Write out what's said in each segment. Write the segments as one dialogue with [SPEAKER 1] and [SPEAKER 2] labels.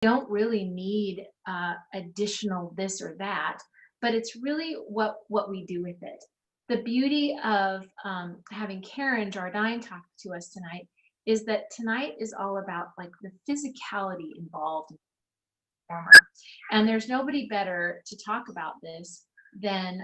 [SPEAKER 1] don't really need additional this or that, but it's really what we do with it. The beauty of having Karen Jardine talk to us tonight is that tonight is all about like the physicality involved in the performer. And there's nobody better to talk about this than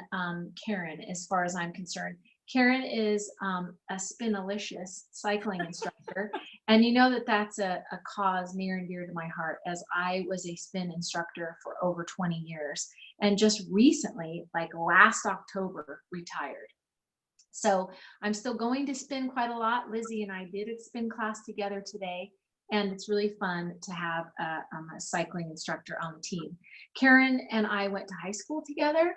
[SPEAKER 1] Karen, as far as I'm concerned. Karen is a spinalicious cycling instructor. And you know that that's a cause near and dear to my heart, as I was a spin instructor for over 20 years and just recently, like last October, retired. So I'm still going to spin quite a lot. Lizzie and I did a spin class together today, and it's really fun to have a cycling instructor on the team. Karen and I went to high school together.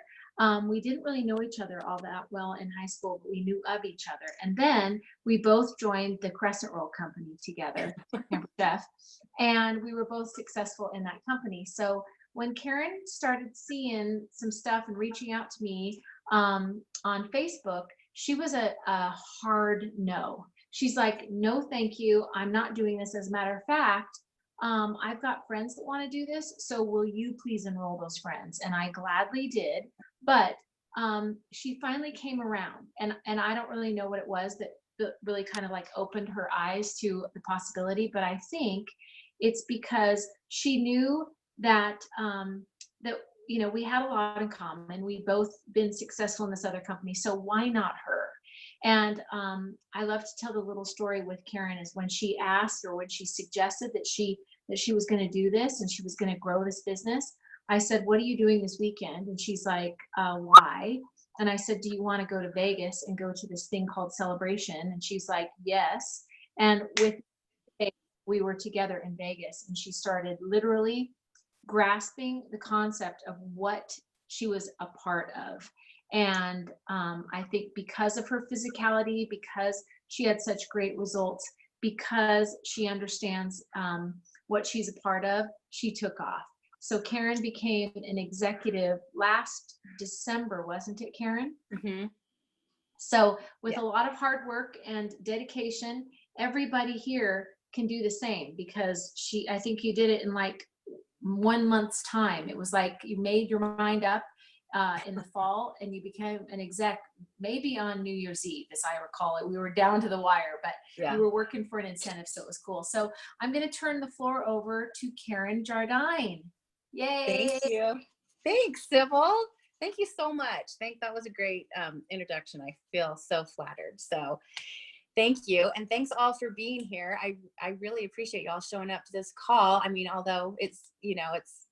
[SPEAKER 1] We didn't really know each other all that well in high school, but we knew of each other. And then we both joined the Crescent Roll Company together, Jeff, and we were both successful in that company. So when Karen started seeing some stuff and reaching out to me on Facebook, she was a hard no. She's like, no, thank you. I'm not doing this. As a matter of fact, I've got friends that want to do this. So will you please enroll those friends? And I gladly did. But she finally came around, and I don't really know what it was that really kind of like opened her eyes to the possibility. But I think it's because she knew that that we had a lot in common. We both been successful in this other company, so why not her? And I love to tell the little story with Karen is when she asked, or when she suggested that she was going to do this and she was going to grow this business. I said, what are you doing this weekend? And she's like, why? And I said, do you want to go to Vegas and go to this thing called Celebration? And she's like, yes. And we were together in Vegas, and she started literally grasping the concept of what she was a part of. And I think because of her physicality, because she had such great results, because she understands what she's a part of, she took off. So Karen became an executive last December, wasn't it, Karen?
[SPEAKER 2] Mm-hmm.
[SPEAKER 1] So with a lot of hard work and dedication, everybody here can do the same, because I think you did it in like 1 month's time. It was like you made your mind up in the fall, and you became an exec maybe on New Year's Eve, as I recall it. We were down to the wire, but you were working for an incentive, so it was cool. So I'm going to turn the floor over to Karen Jardine. Yay!
[SPEAKER 2] Thank you. Thanks, Sybil. Thank you so much. That was a great introduction. I feel so flattered. So thank you. And thanks all for being here. I really appreciate y'all showing up to this call. I mean, although it's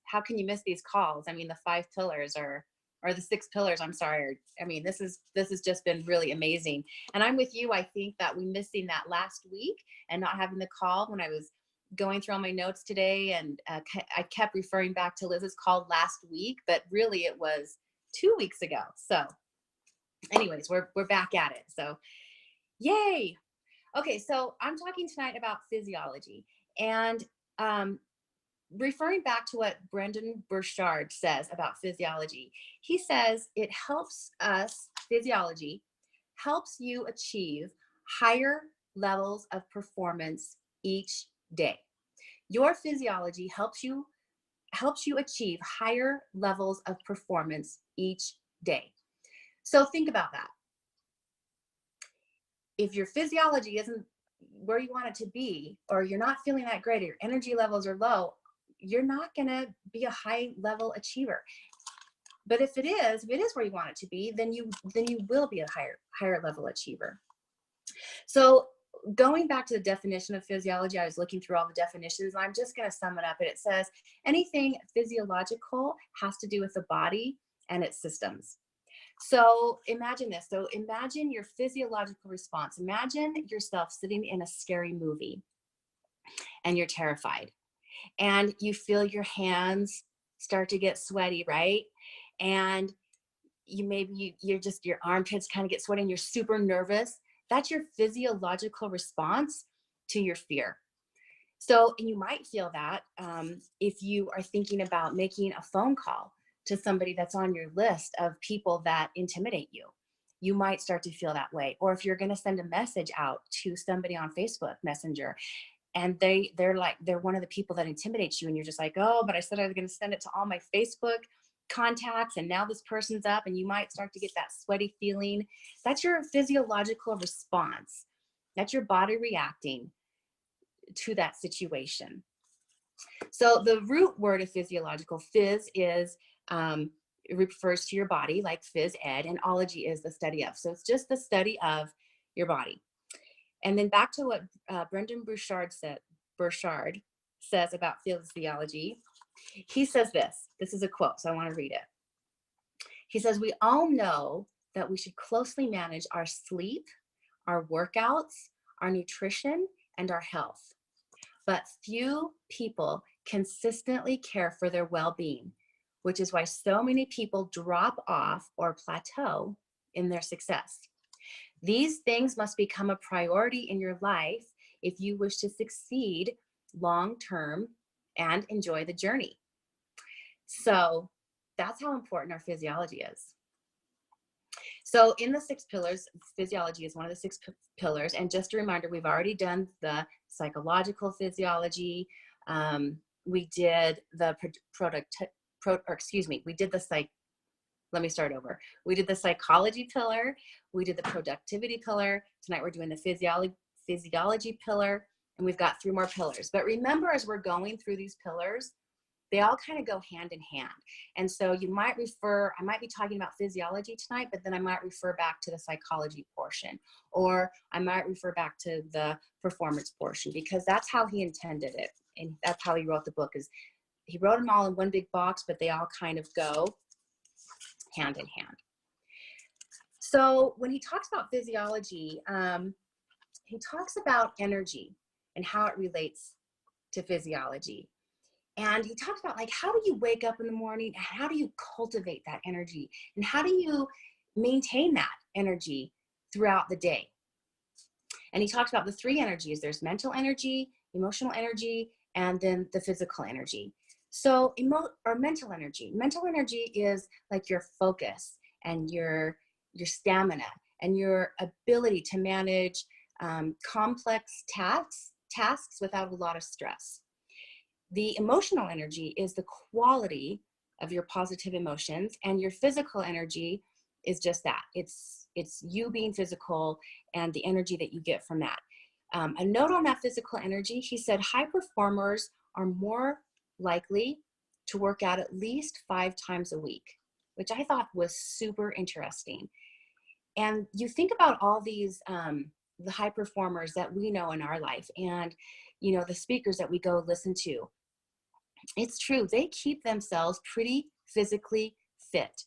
[SPEAKER 2] how can you miss these calls? I mean, the 5 pillars or the 6 pillars, I'm sorry. I mean, this has just been really amazing. And I'm with you. I think that we missing that last week and not having the call when I was going through all my notes today. And I kept referring back to Liz's call last week, but really it was 2 weeks ago. So anyways, we're back at it. So yay. Okay. So I'm talking tonight about physiology, and referring back to what Brendan Burchard says about physiology. He says physiology helps you achieve higher levels of performance each day. Your physiology helps you achieve higher levels of performance each day. So think about that. If your physiology isn't where you want it to be, or you're not feeling that great, or your energy levels are low, you're not going to be a high level achiever. But if it is where you want it to be, then you will be a higher level achiever. So going back to the definition of physiology, I was looking through all the definitions, and I'm just going to sum it up. And it says anything physiological has to do with the body and its systems. So imagine this. So imagine your physiological response. Imagine yourself sitting in a scary movie and you're terrified, and you feel your hands start to get sweaty, right? And your armpits kind of get sweaty and you're super nervous. That's your physiological response to your fear. So, and you might feel that if you are thinking about making a phone call to somebody that's on your list of people that intimidate you, you might start to feel that way. Or if you're going to send a message out to somebody on Facebook Messenger And they're one of the people that intimidates you, and you're just like, oh, but I said I was going to send it to all my Facebook contacts, and now this person's up, and you might start to get that sweaty feeling. That's your physiological response. That's your body reacting to that situation. So the root word of physiological, phys is, it refers to your body, like phys ed, and ology is the study of. So it's just the study of your body. And then back to what Brendan Burchard says about physiology. He says this is a quote, so I want to read it. He says, we all know that we should closely manage our sleep, our workouts, our nutrition, and our health. But few people consistently care for their well-being, which is why so many people drop off or plateau in their success. These things must become a priority in your life if you wish to succeed long-term and enjoy the journey. So that's how important our physiology is. So in the 6 pillars, physiology is one of the 6 pillars. And just a reminder, we've already done the psychological physiology. We did the let me start over. We did the psychology pillar. We did the productivity pillar. Tonight we're doing the physiology pillar, and we've got 3 more pillars. But remember, as we're going through these pillars, they all kind of go hand in hand. And so I might be talking about physiology tonight, but then I might refer back to the psychology portion, or I might refer back to the performance portion, because that's how he intended it. And that's how he wrote the book, is he wrote them all in one big box, but they all kind of go hand in hand. So when he talks about physiology, he talks about energy and how it relates to physiology. And he talks about, like, how do you wake up in the morning, and how do you cultivate that energy, and how do you maintain that energy throughout the day? And he talks about the 3 energies. There's mental energy, emotional energy, and then the physical energy. So mental energy is like your focus and your stamina and your ability to manage complex tasks without a lot of stress. The emotional energy is the quality of your positive emotions, and your physical energy is just that. It's you being physical and the energy that you get from that. A note on that physical energy, he said, high performers are more likely to work out at least 5 times a week, which I thought was super interesting. And you think about all these, the high performers that we know in our life, and, the speakers that we go listen to. It's true, they keep themselves pretty physically fit.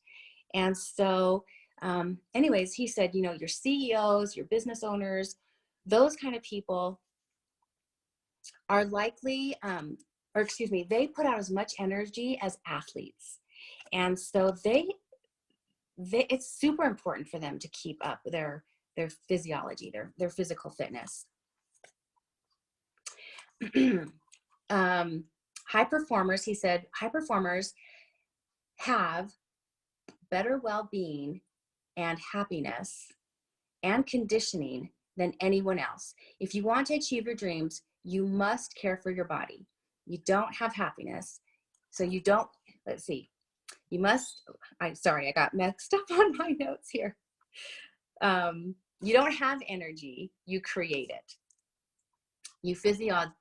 [SPEAKER 2] And so anyways, he said, your CEOs, your business owners, those kind of people are likely, they put out as much energy as athletes. And so it's super important for them to keep up their physiology, their physical fitness. High performers, he said, high performers have better well-being and happiness and conditioning than anyone else. If you want to achieve your dreams, you must care for your body. You don't have happiness, so you don't, I got mixed up on my notes here. You don't have energy, you create it. You physiologically,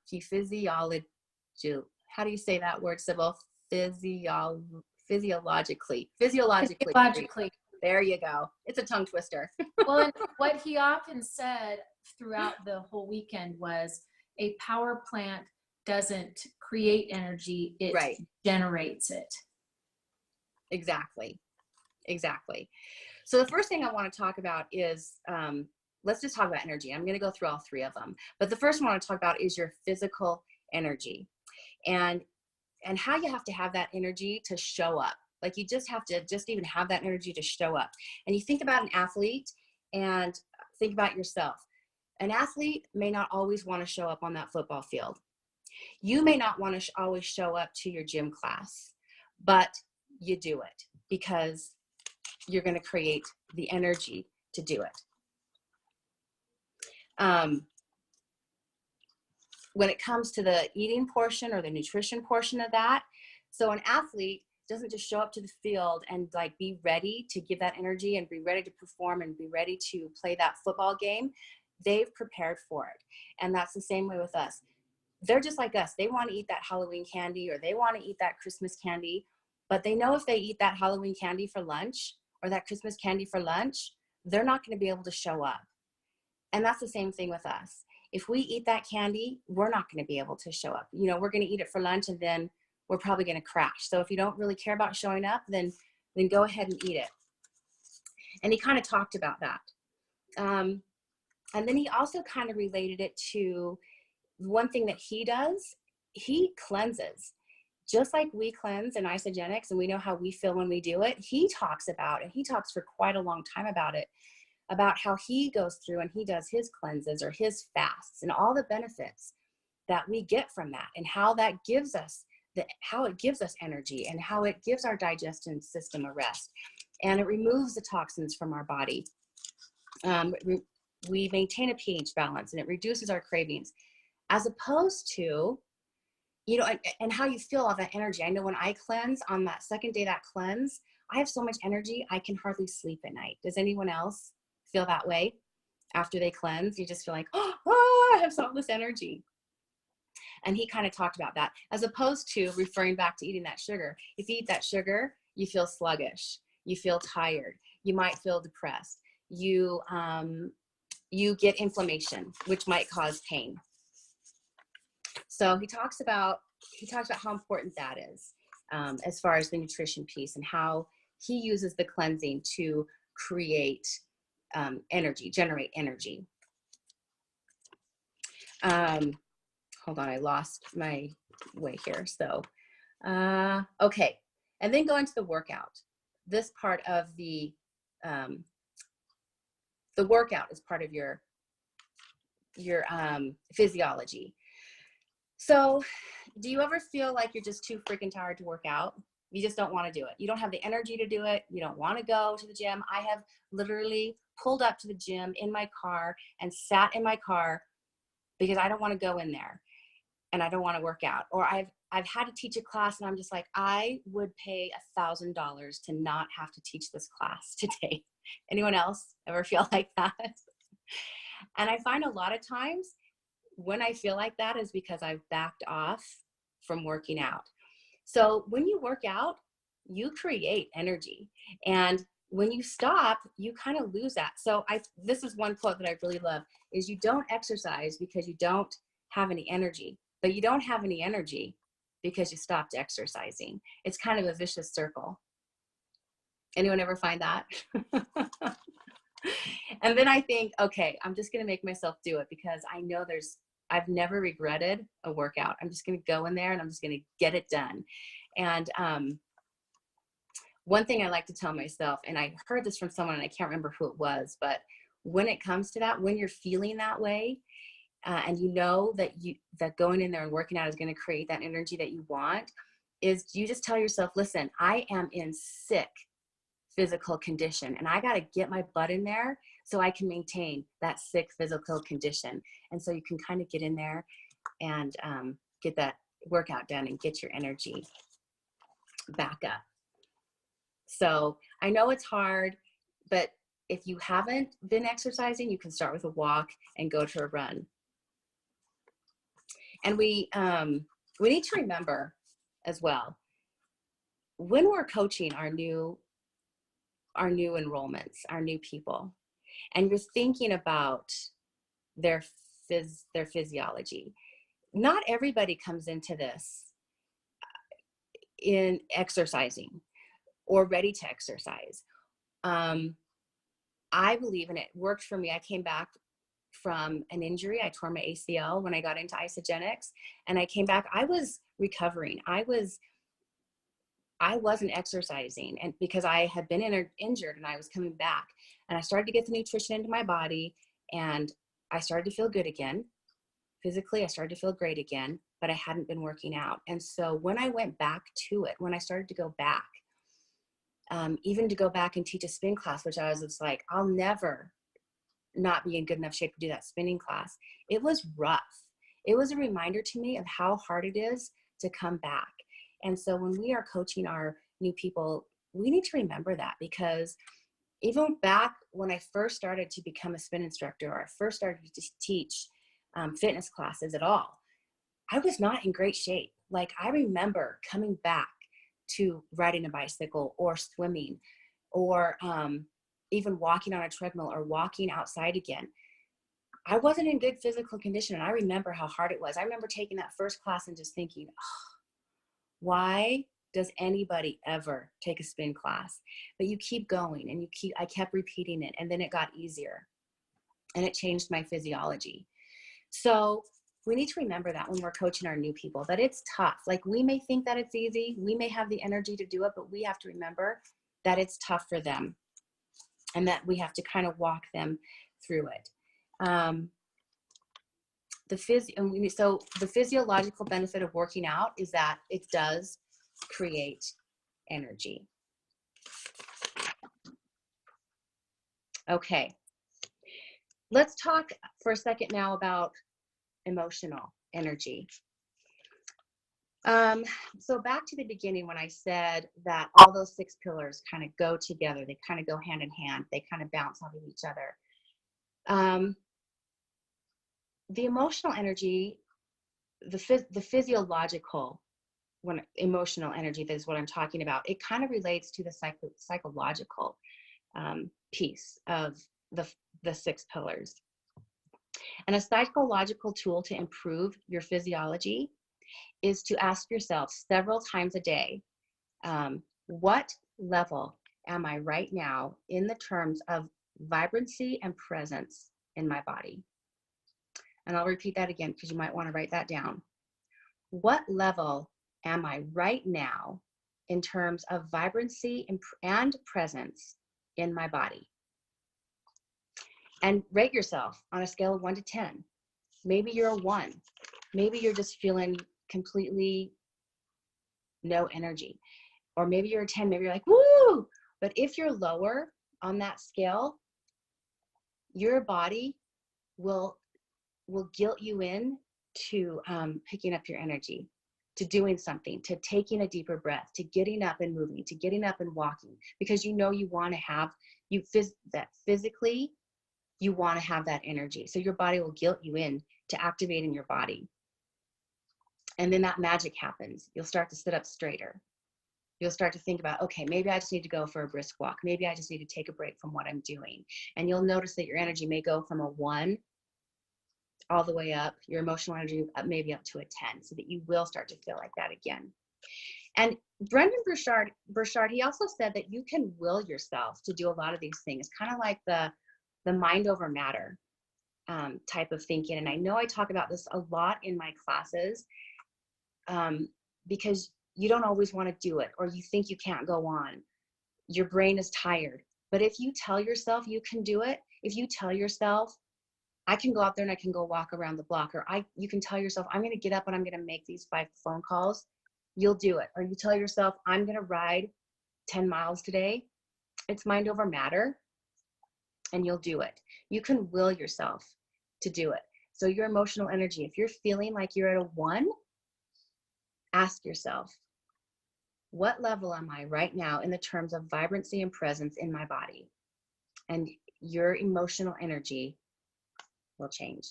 [SPEAKER 2] how do you say that word, Sybil? Physiologically. There you go. It's a tongue twister.
[SPEAKER 1] Well, and what he often said throughout the whole weekend was, a power plant doesn't create energy, it generates it.
[SPEAKER 2] Exactly. So the first thing I want to talk about is, let's just talk about energy. I'm going to go through all 3 of them. But the first one I want to talk about is your physical energy, and how you have to have that energy to show up. Like, you just have to even have that energy to show up. And you think about an athlete, and think about yourself. An athlete may not always want to show up on that football field. You may not want to always show up to your gym class, but you do it because you're going to create the energy to do it. when it comes to the eating portion or the nutrition portion of that, so an athlete doesn't just show up to the field and like be ready to give that energy and be ready to perform and be ready to play that football game. They've prepared for it. And that's the same way with us. They're just like us. They want to eat that Halloween candy or they want to eat that Christmas candy, but they know if they eat that Halloween candy for lunch or that Christmas candy for lunch, they're not going to be able to show up. And that's the same thing with us. If we eat that candy, we're not going to be able to show up. You know, we're going to eat it for lunch and then we're probably going to crash. So if you don't really care about showing up, then go ahead and eat it. And he kind of talked about that. And then he also kind of related it to one thing that he does. He cleanses. Just like we cleanse in Isogenics and we know how we feel when we do it, he talks about, and he talks for quite a long time about it, about how he goes through and he does his cleanses or his fasts and all the benefits that we get from that and how that gives us how it gives us energy and how it gives our digestion system a rest and it removes the toxins from our body. We maintain a pH balance and it reduces our cravings, as opposed to, you know, and how you feel all that energy. I know when I cleanse on that second day, that cleanse, I have so much energy, I can hardly sleep at night. Does anyone else feel that way after they cleanse? You just feel like, oh, I have all this energy. And he kind of talked about that, as opposed to referring back to eating that sugar. If you eat that sugar, you feel sluggish, you feel tired, you might feel depressed, you get inflammation, which might cause pain. So he talks about how important that is, as far as the nutrition piece and how he uses the cleansing to create energy, generate energy. Hold on, I lost my way here. So, okay. And then go into the workout. This part of the workout is part of your physiology. So do you ever feel like you're just too freaking tired to work out? You just don't want to do it. You don't have the energy to do it. You don't want to go to the gym. I have literally pulled up to the gym in my car and sat in my car because I don't want to go in there and I don't want to work out. Or I've had to teach a class and I'm just like, I would pay $1,000 to not have to teach this class today. Anyone else ever feel like that? And I find a lot of times when I feel like that is because I've backed off from working out. So when you work out, you create energy. And when you stop, you kind of lose that. So this is one quote that I really love, is you don't exercise because you don't have any energy, but you don't have any energy because you stopped exercising. It's kind of a vicious circle. Anyone ever find that? And then I think, okay, I'm just going to make myself do it because I know I've never regretted a workout. I'm just going to go in there and I'm just going to get it done. And one thing I like to tell myself, and I heard this from someone and I can't remember who it was, but when it comes to that, when you're feeling that way, and you know that going in there and working out is going to create that energy that you want, is you just tell yourself, listen, I am in sick physical condition and I got to get my butt in there so I can maintain that sick physical condition. And so you can kind of get in there and get that workout done and get your energy back up. So I know it's hard, but if you haven't been exercising, you can start with a walk and go to a run. And we need to remember as well, when we're coaching our new enrollments, our new people, and you're thinking about their physiology, not everybody comes into this in exercising or ready to exercise. I believe, and it worked for me. I came back from an injury. I tore my ACL when I got into Isogenics, and I came back. I was recovering. I wasn't exercising, and because I had been injured and I was coming back, and I started to get the nutrition into my body, and I started to feel good again. Physically, I started to feel great again, but I hadn't been working out. And so when I went back to it, when I started to go back, even to go back and teach a spin class, which I was just like, I'll never not be in good enough shape to do that spinning class. It was rough. it was a reminder to me of how hard it is to come back. And so when we are coaching our new people, we need to remember that, because even back when I first started to become a spin instructor, or I first started to teach fitness classes at all, I was not in great shape. Like, I remember coming back to riding a bicycle or swimming, or even walking on a treadmill or walking outside again. I wasn't in good physical condition. And I remember how hard it was. I remember taking that first class and just thinking, oh, why does anybody ever take a spin class? But you keep going, and I kept repeating it, and then it got easier, and it changed my physiology. So we need to remember that when we're coaching our new people, that it's tough. Like, we may think that it's easy, we may have the energy to do it, but we have to remember that it's tough for them, and that we have to kind of walk them through it. So the physiological benefit of working out is that it does create energy. Okay, let's talk for a second now about emotional energy. So back to the beginning, when I said that all those 6 pillars kind of go together, they kind of go hand in hand, they kind of bounce off of each other. The emotional energy, the physiological, when emotional energy, that is what I'm talking about, it kind of relates to the psychological piece of the 6 pillars. And a psychological tool to improve your physiology is to ask yourself several times a day, what level am I right now in the terms of vibrancy and presence in my body? And I'll repeat that again, because you might want to write that down. What level am I right now in terms of vibrancy and presence in my body? And rate yourself on a scale of 1 to 10. Maybe you're a 1. Maybe you're just feeling completely no energy. Or maybe you're a 10. Maybe you're like, woo! But if you're lower on that scale, your body will guilt you in to picking up your energy, to doing something, to taking a deeper breath, to getting up and moving, to getting up and walking, because you know you want to have that physically, you want to have that energy. So your body will guilt you in to activating your body. And then that magic happens. You'll start to sit up straighter. You'll start to think about, okay, maybe I just need to go for a brisk walk. Maybe I just need to take a break from what I'm doing. And you'll notice that your energy may go from a 1 all the way up, your emotional energy maybe up to a 10, so that you will start to feel like that again. And Brendan Burchard, he also said that you can will yourself to do a lot of these things, kind of like the mind over matter type of thinking. And I know I talk about this a lot in my classes, because you don't always want to do it, or you think you can't go on. Your brain is tired. But if you tell yourself you can do it, if you tell yourself, I can go out there and I can go walk around the block, or you can tell yourself, I'm going to get up and I'm going to make these 5 phone calls, you'll do it. Or you tell yourself, I'm going to ride 10 miles today. It's mind over matter, and you'll do it. You can will yourself to do it. So your emotional energy, if you're feeling like you're at a 1, ask yourself, what level am I right now in the terms of vibrancy and presence in my body? And your emotional energy will change.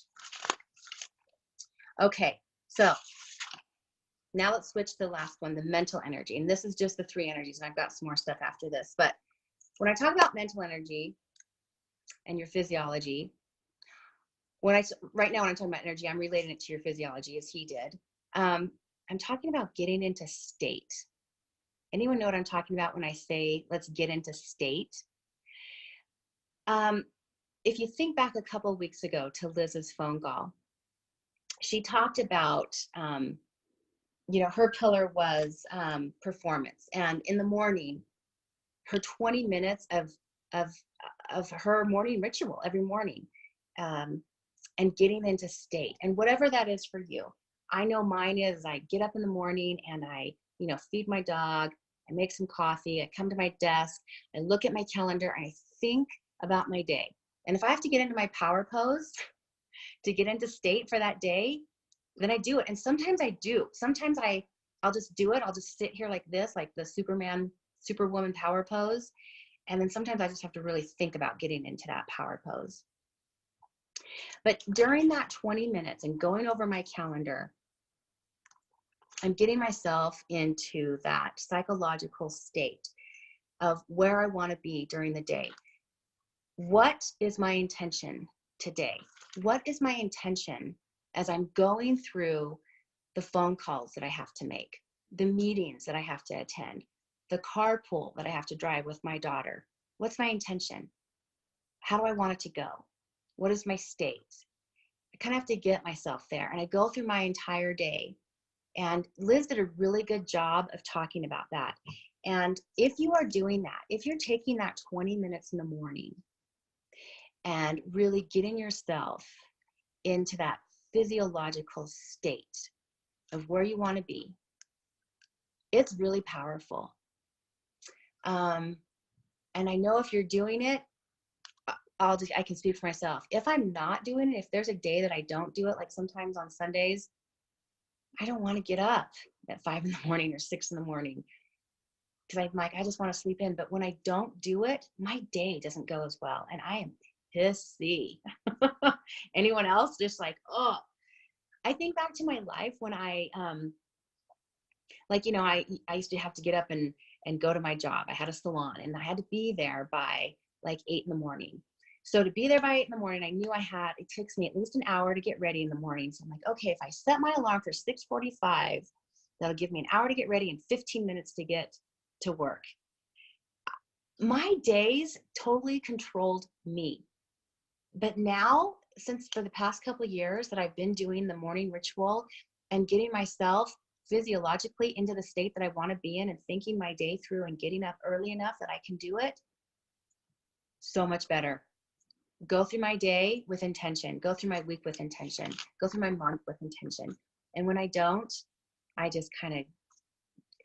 [SPEAKER 2] Okay, so now let's switch to the last one, the mental energy. And this is just the 3 energies, and I've got some more stuff after this. But when I talk about mental energy and your physiology, right now when I'm talking about energy, I'm relating it to your physiology, as he did. I'm talking about getting into state. Anyone know what I'm talking about when I say, let's get into state? If you think back a couple of weeks ago to Liz's phone call, she talked about, her pillar was performance. And in the morning, her 20 minutes of her morning ritual every morning, and getting into state, and whatever that is for you. I know mine is, I get up in the morning and I, feed my dog, I make some coffee, I come to my desk, I look at my calendar, and I think about my day. And if I have to get into my power pose to get into state for that day, then I do it. And sometimes I do. Sometimes I'll just do it. I'll just sit here like this, like the Superwoman power pose. And then sometimes I just have to really think about getting into that power pose. But during that 20 minutes and going over my calendar, I'm getting myself into that psychological state of where I want to be during the day. What is my intention today? What is my intention as I'm going through the phone calls that I have to make, the meetings that I have to attend, the carpool that I have to drive with my daughter? What's my intention? How do I want it to go? What is my state? I kind of have to get myself there. And I go through my entire day. And Liz did a really good job of talking about that. And if you are doing that, if you're taking that 20 minutes in the morning and really getting yourself into that physiological state of where you want to be, it's really powerful. And I know if you're doing it, I can speak for myself. If I'm not doing it, if there's a day that I don't do it, like sometimes on Sundays, I don't want to get up at 5 in the morning or 6 in the morning because I'm like, I just want to sleep in. But when I don't do it, my day doesn't go as well. And I am pissy. Anyone else? Just like, oh, I think back to my life when I used to have to get up and go to my job. I had a salon and I had to be there by like 8 in the morning. So to be there by 8 in the morning, I knew it takes me at least an hour to get ready in the morning. So I'm like, okay, if I set my alarm for 6:45, that'll give me an hour to get ready and 15 minutes to get to work. My days totally controlled me. But now, since for the past couple of years that I've been doing the morning ritual and getting myself physiologically into the state that I want to be in and thinking my day through and getting up early enough that I can do it, so much better. Go through my day with intention, go through my week with intention, go through my month with intention. And when I don't, I just kind of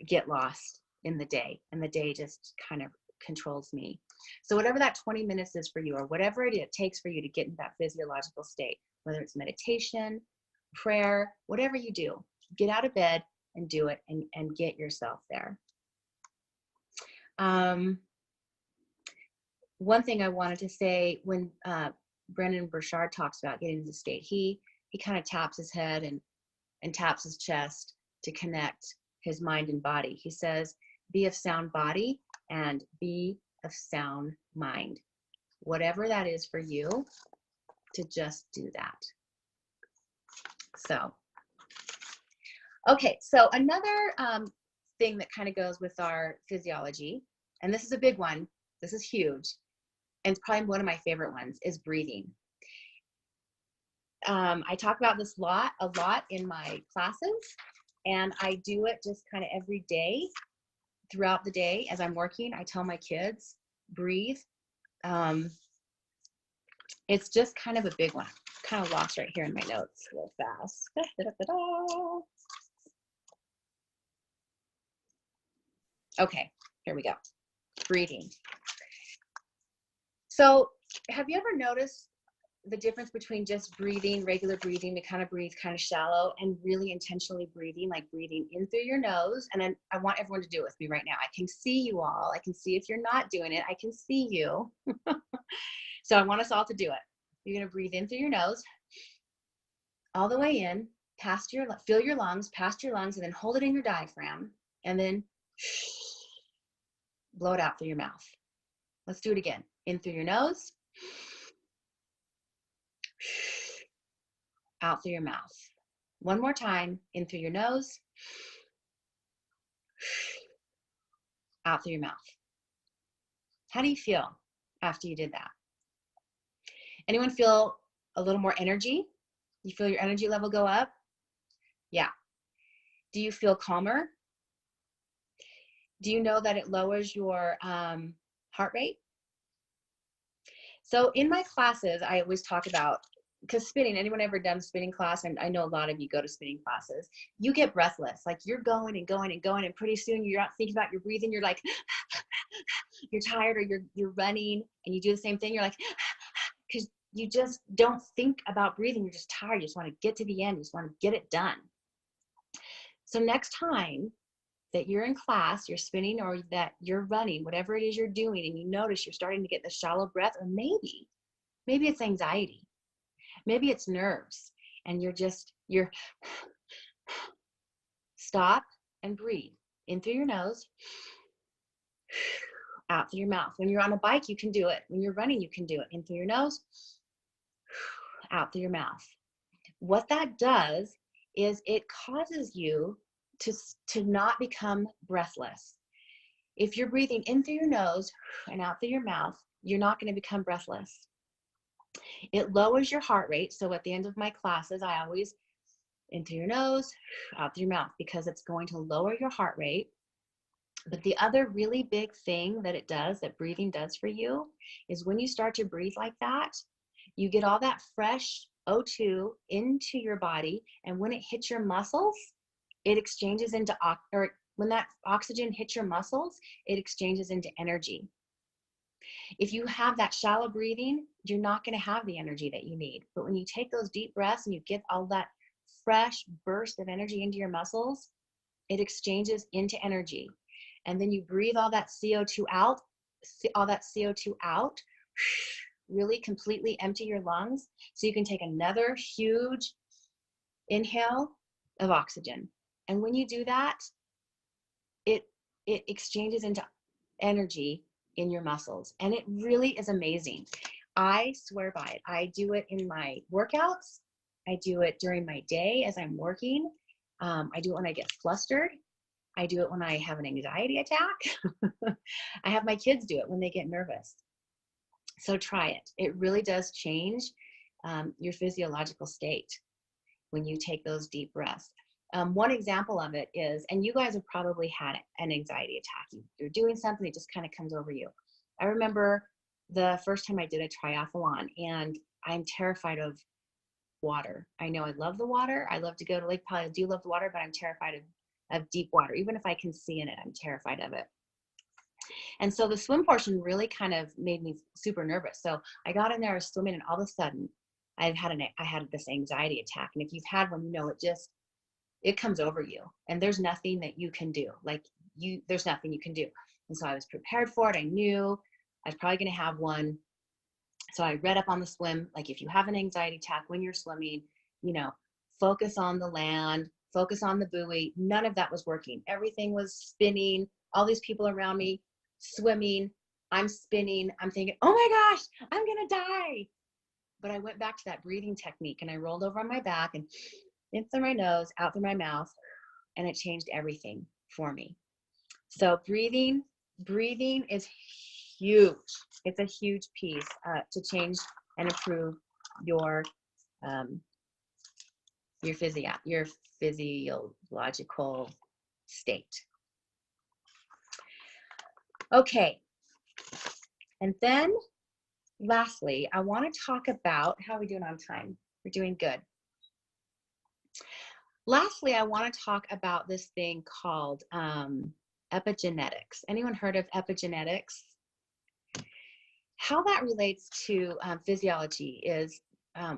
[SPEAKER 2] get lost in the day, and the day just kind of controls me. So whatever that 20 minutes is for you, or whatever it takes for you to get into that physiological state, whether it's meditation, prayer, whatever you do, get out of bed and do it and get yourself there. One thing I wanted to say, when Brendon Burchard talks about getting into the state, he kind of taps his head and taps his chest to connect his mind and body. He says, be of sound body and be of sound mind. Whatever that is for you, to just do that. So, okay, so another thing that kind of goes with our physiology, and this is a big one, this is huge, and it's probably one of my favorite ones, is breathing. I talk about this a lot in my classes, and I do it just kind of every day throughout the day as I'm working. I tell my kids, breathe. It's just kind of a big one. Kind of lost right here in my notes real fast. Okay, here we go. Breathing. So have you ever noticed the difference between just breathing, regular breathing, to kind of breathe kind of shallow, and really intentionally breathing, like breathing in through your nose? And then I want everyone to do it with me right now. I can see you all. I can see if you're not doing it. I can see you. So I want us all to do it. You're going to breathe in through your nose, all the way in, fill your lungs, past your lungs, and then hold it in your diaphragm, and then blow it out through your mouth. Let's do it again. In through your nose, out through your mouth. One more time. In through your nose, out through your mouth. How do you feel after you did that? Anyone feel a little more energy? You feel your energy level go up? Yeah. Do you feel calmer? Do you know that it lowers your heart rate? So in my classes, I always talk about, because spinning, anyone ever done a spinning class? And I know a lot of you go to spinning classes. You get breathless, like you're going and going and going, and pretty soon you're not thinking about your breathing. You're like, you're tired, or you're running, and you do the same thing. You're like, because you just don't think about breathing. You're just tired. You just want to get to the end. You just want to get it done. So next time that you're in class, you're spinning, or that you're running, whatever it is you're doing, and you notice you're starting to get the shallow breath, or maybe it's anxiety, maybe it's nerves, and you're stop and breathe in through your nose, out through your mouth. When you're on a bike, you can do it. When you're running, you can do it in through your nose, out through your mouth. What that does is it causes you to not become breathless. If you're breathing in through your nose and out through your mouth, you're not going to become breathless. It lowers your heart rate. So at the end of my classes, I always in through your nose, out through your mouth, because it's going to lower your heart rate. But the other really big thing that it does, that breathing does for you, is when you start to breathe like that, you get all that fresh O2 into your body. And when it hits your muscles, it exchanges into, or when that oxygen hits your muscles, it exchanges into energy. If you have that shallow breathing, you're not going to have the energy that you need. But when you take those deep breaths and you get all that fresh burst of energy into your muscles, it exchanges into energy. And then you breathe all that CO2 out, really completely empty your lungs, so you can take another huge inhale of oxygen. And when you do that, it exchanges into energy in your muscles. And it really is amazing. I swear by it. I do it in my workouts. I do it during my day as I'm working. I do it when I get flustered. I do it when I have an anxiety attack. I have my kids do it when they get nervous. So try it. It really does change your physiological state when you take those deep breaths. One example of it is, and you guys have probably had an anxiety attack. You're doing something, it just kind of comes over you. I remember the first time I did a triathlon, and I'm terrified of water. I know I love the water. I love to go to Lake Powell. I do love the water, but I'm terrified of deep water. Even if I can see in it, I'm terrified of it. And so the swim portion really kind of made me super nervous. So I got in there, I was swimming, and all of a sudden I had this anxiety attack. And if you've had one, you know, it comes over you, and there's nothing that you can do. There's nothing you can do. And so I was prepared for it. I knew I was probably going to have one. So I read up on the swim. Like, if you have an anxiety attack when you're swimming, you know, focus on the land, focus on the buoy. None of that was working. Everything was spinning. All these people around me swimming. I'm spinning. I'm thinking, oh my gosh, I'm going to die. But I went back to that breathing technique, and I rolled over on my back and in through my nose, out through my mouth, and it changed everything for me. So breathing is huge. It's a huge piece to change and improve your physiological state. Okay, and then lastly, I want to talk about, how are we doing on time? We're doing good. Lastly, I want to talk about this thing called epigenetics. Anyone heard of epigenetics? How that relates to physiology is,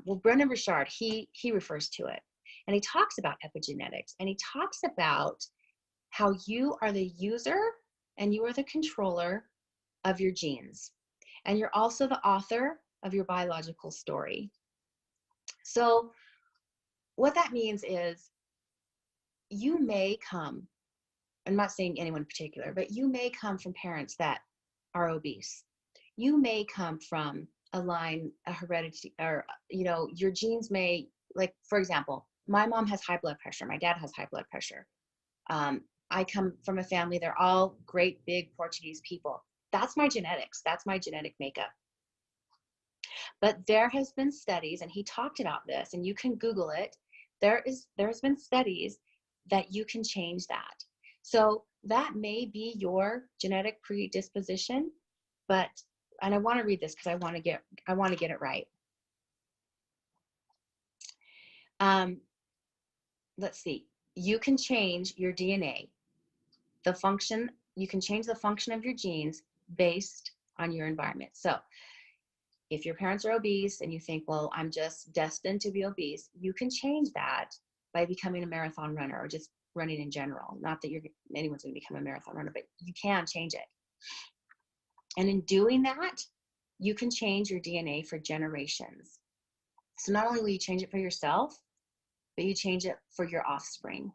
[SPEAKER 2] well, Brendan Burchard, he refers to it, and he talks about epigenetics, and he talks about how you are the user and you are the controller of your genes, and you're also the author of your biological story. So what that means is, you may come, I'm not saying anyone in particular, but you may come from parents that are obese. You may come from a heredity, or, you know, your genes may, like, for example, my mom has high blood pressure. My dad has high blood pressure. I come from a family, they're all great big Portuguese people. That's my genetics. That's my genetic makeup. But there has been studies, and he talked about this, and you can Google it. There's been studies that you can change that. So that may be your genetic predisposition, and I want to read this because I want to get it right. Let's see. You can change your DNA. You can change the function of your genes based on your environment. So If your parents are obese and you think, well, I'm just destined to be obese, you can change that by becoming a marathon runner or just running in general. Not that anyone's going to become a marathon runner, but you can change it. And in doing that, you can change your DNA for generations. So not only will you change it for yourself, but you change it for your offspring.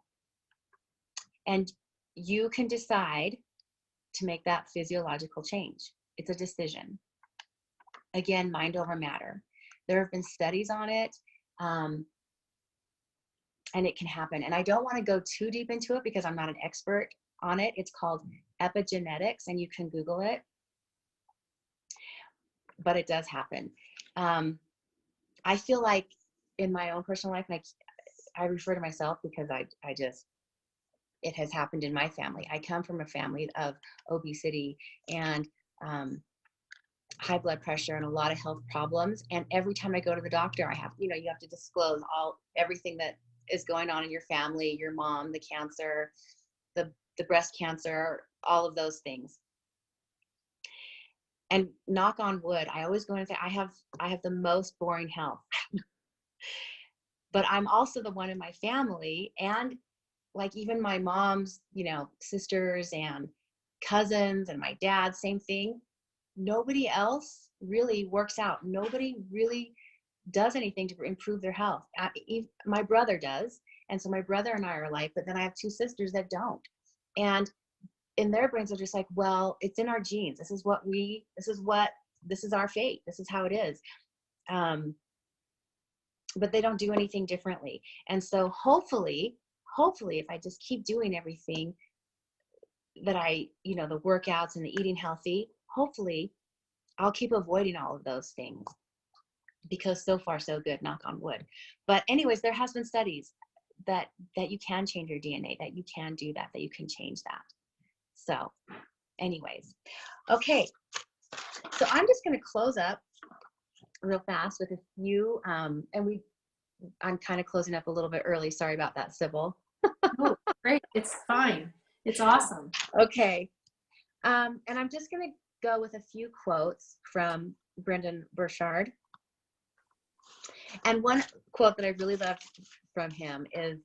[SPEAKER 2] And you can decide to make that physiological change. It's a decision. Again, mind over matter. There have been studies on it, and it can happen. And I don't want to go too deep into it because I'm not an expert on it. It's called epigenetics, and you can Google it. But it does happen. I feel like in my own personal life, and I refer to myself because it has happened in my family. I come from a family of obesity and high blood pressure and a lot of health problems. And every time I go to the doctor, I have, you have to disclose everything that is going on in your family, your mom, the cancer, the breast cancer, all of those things. And knock on wood, I always go and say, I have the most boring health. But I'm also the one in my family, and like even my mom's, sisters and cousins and my dad, same thing. Nobody else really works out. Nobody really does anything to improve their health. My brother does. And so my brother and I are alike, but then I have two sisters that don't. And in their brains, they're just like, well, it's in our genes. This is our fate. This is how it is. But they don't do anything differently. And so hopefully, if I just keep doing everything that the workouts and the eating healthy, hopefully I'll keep avoiding all of those things, because so far so good, knock on wood. But anyways, there has been studies that you can change your DNA, that you can do that you can change that. So anyways, okay. So I'm just going to close up real fast with a few, I'm kind of closing up a little bit early. Sorry about that, Sybil.
[SPEAKER 1] Oh, great. It's fine. It's awesome.
[SPEAKER 2] Okay. And I'm just going to go with a few quotes from Brendan Burchard. And one quote that I really loved from him is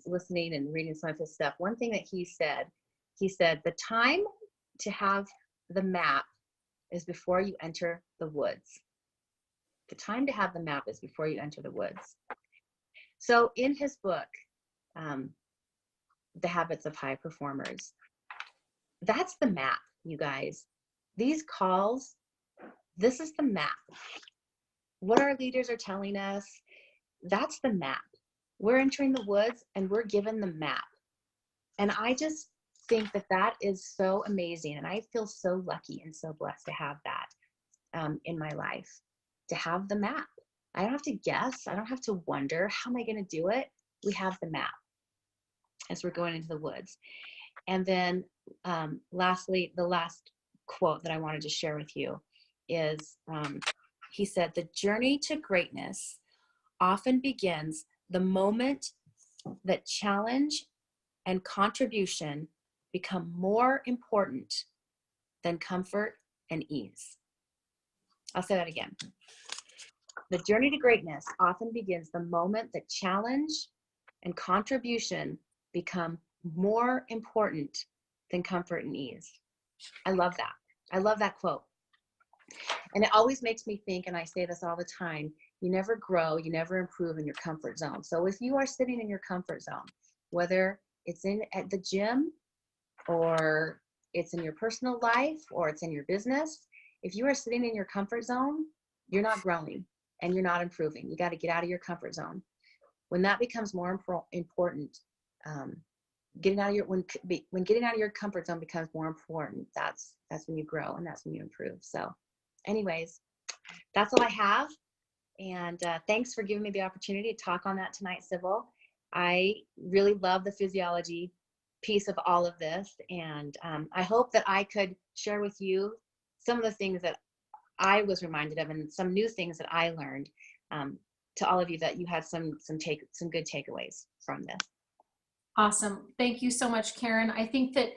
[SPEAKER 2] listening and reading some of his stuff. One thing that he said, the time to have the map is before you enter the woods. The time to have the map is before you enter the woods. So in his book, The Habits of High Performers, that's the map, you guys. These calls, this is the map. What our leaders are telling us, that's the map. We're entering the woods and we're given the map. And I just think that is so amazing. And I feel so lucky and so blessed to have that in my life, to have the map. I don't have to guess. I don't have to wonder, how am I going to do it? We have the map as we're going into the woods. And then lastly, the last quote that I wanted to share with you is, he said, the journey to greatness often begins the moment that challenge and contribution become more important than comfort and ease. I'll say that again. The journey to greatness often begins the moment that challenge and contribution become more important than comfort and ease. I love that. I love that quote. And it always makes me think, and I say this all the time, you never grow, you never improve in your comfort zone. So if you are sitting in your comfort zone, whether it's at the gym or it's in your personal life or it's in your business, if you are sitting in your comfort zone, you're not growing and you're not improving. You got to get out of your comfort zone. When that becomes more important, when getting out of your comfort zone becomes more important, that's when you grow and that's when you improve. So anyways, that's all I have. And thanks for giving me the opportunity to talk on that tonight, Sybil. I really love the physiology piece of all of this. And I hope that I could share with you some of the things that I was reminded of and some new things that I learned, to all of you, that you had some good takeaways from this.
[SPEAKER 1] Awesome. Thank you so much, Karen. I think that,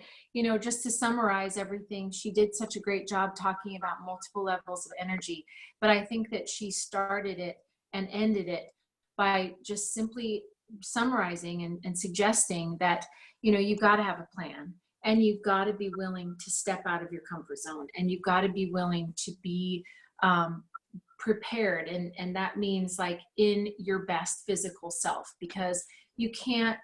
[SPEAKER 1] just to summarize everything, she did such a great job talking about multiple levels of energy, but I think that she started it and ended it by just simply summarizing and suggesting that, you've got to have a plan, and you've got to be willing to step out of your comfort zone, and you've got to be willing to be prepared. And that means like in your best physical self, because you can't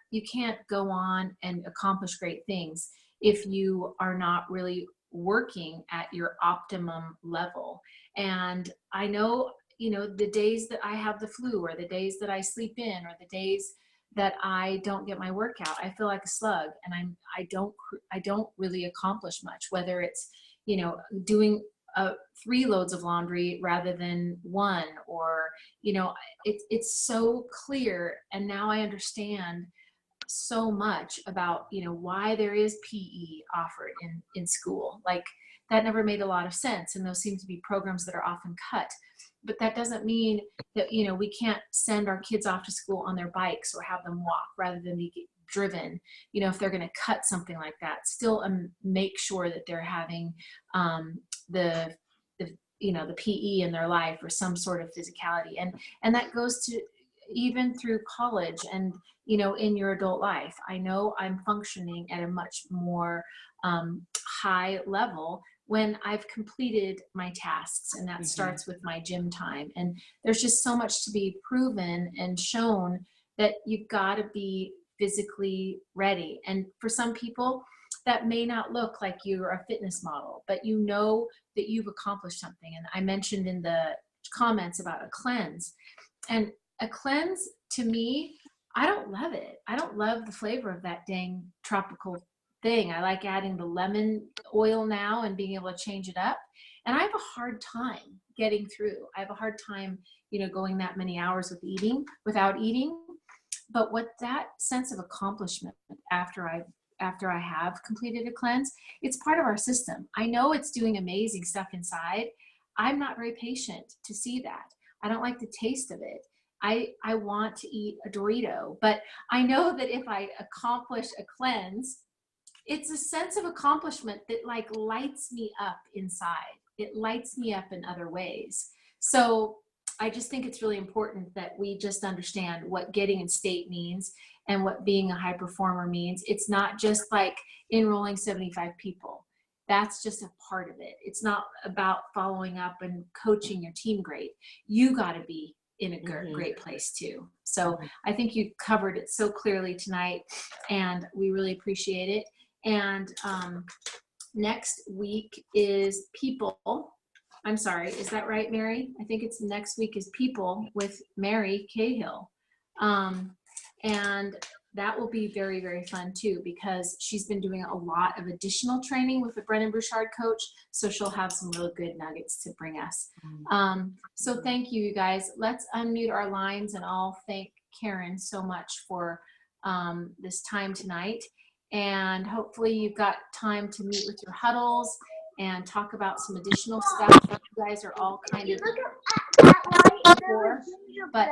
[SPEAKER 1] go on and accomplish great things if you are not really working at your optimum level. And I know, the days that I have the flu, or the days that I sleep in, or the days that I don't get my workout, I feel like a slug, and I don't really accomplish much, whether it's, doing 3 loads of laundry rather than 1, or, it's so clear. And now I understand so much about, why there is PE offered in school. Like, that never made a lot of sense. And those seem to be programs that are often cut. But that doesn't mean that, we can't send our kids off to school on their bikes, or have them walk rather than be driven. If they're going to cut something like that, still make sure that they're having the PE in their life, or some sort of physicality. And that goes to even through college, and, in your adult life. I know I'm functioning at a much more high level when I've completed my tasks, and that starts with my gym time. And there's just so much to be proven and shown, that you've got to be physically ready. And for some people, that may not look like you're a fitness model, but that you've accomplished something. And I mentioned in the comments about a cleanse. And a cleanse, to me, I don't love it. I don't love the flavor of that dang tropical thing. I like adding the lemon oil now and being able to change it up. And I have a hard time getting through. I have a hard time, going that many hours without eating. But what that sense of accomplishment after I have completed a cleanse, it's part of our system. I know it's doing amazing stuff inside. I'm not very patient to see that. I don't like the taste of it. I want to eat a Dorito, but I know that if I accomplish a cleanse, it's a sense of accomplishment that like lights me up inside. It lights me up in other ways. So I just think it's really important that we just understand what getting in state means, and what being a high performer means. It's not just like enrolling 75 people. That's just a part of it. It's not about following up and coaching your team great. You got to be in a great place too. So I think you covered it so clearly tonight, and we really appreciate it. And next week is people. I'm sorry, is that right, Mary? I think it's next week is people with Mary Cahill. And that will be very, very fun too, because she's been doing a lot of additional training with the Brennan Bouchard coach. So she'll have some real good nuggets to bring us. So thank you, you guys. Let's unmute our lines, and I'll thank Karen so much for this time tonight. And hopefully you've got time to meet with your huddles and talk about some additional stuff that you guys are all kind of for. But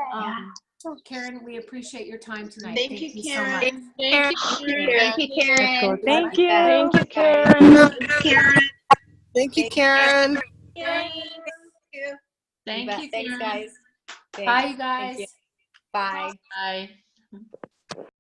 [SPEAKER 1] Karen, we appreciate your time tonight.
[SPEAKER 3] Thank you,
[SPEAKER 1] so
[SPEAKER 3] Karen.
[SPEAKER 1] much.
[SPEAKER 3] Thank you, Karen.
[SPEAKER 2] Thank you, Karen.
[SPEAKER 4] Thank you.
[SPEAKER 3] Thank you,
[SPEAKER 2] Karen.
[SPEAKER 3] Thank you, Karen.
[SPEAKER 2] Thank you.
[SPEAKER 1] Thank you,
[SPEAKER 2] Thanks,
[SPEAKER 1] Karen.
[SPEAKER 2] guys.
[SPEAKER 1] Bye, you guys.
[SPEAKER 2] Bye.
[SPEAKER 3] Bye.